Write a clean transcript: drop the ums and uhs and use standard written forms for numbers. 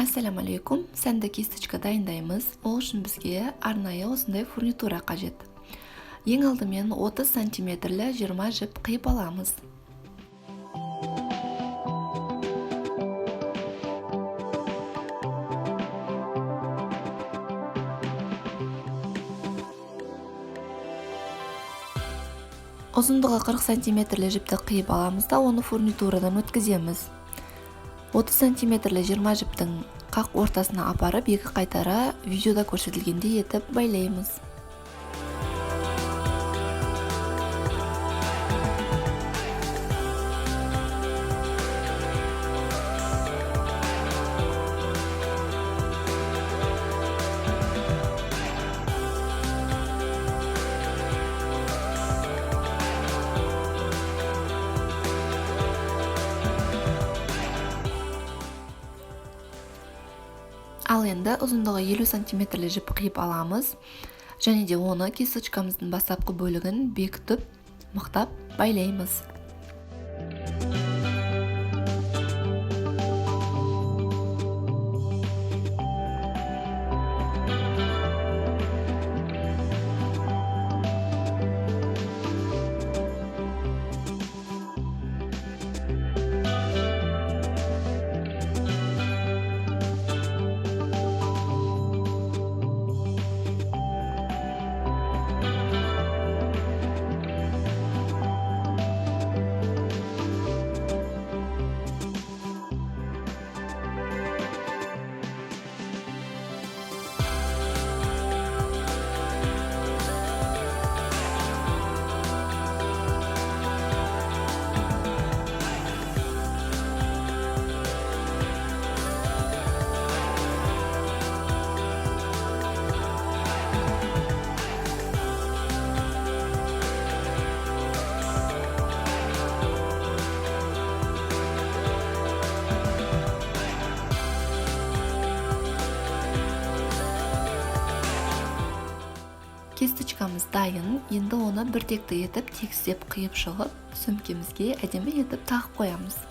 Ассаламу алейкум. Сәнді кисточка дайындаймыз. Ол үшін бізге арнайы осындай фурнитура қажет. Ең алдымен 30 сантиметрлі 20 жіп қиып аламыз. Ұзындығы 40 сантиметрлі жіпті қиып аламыз да оны фурнитурадан өткіземіз. 30 сантиметрлі 20 жіптің қақ ортасына апарып, екі қайтара видеода көрсетілгендей етіп байлаймыз. Ал енді ұзындығы 50 сантиметрлі жіп қиып аламыз, және де оны кисточкамыздың бастапқы бөлігін бекітіп, мықтап байлаймыз. Кисточкамыз дайын, енді оны біртекті етіп тегістеп қиып шығып, сөмкемізге әдемі етіп тағып қоямыз.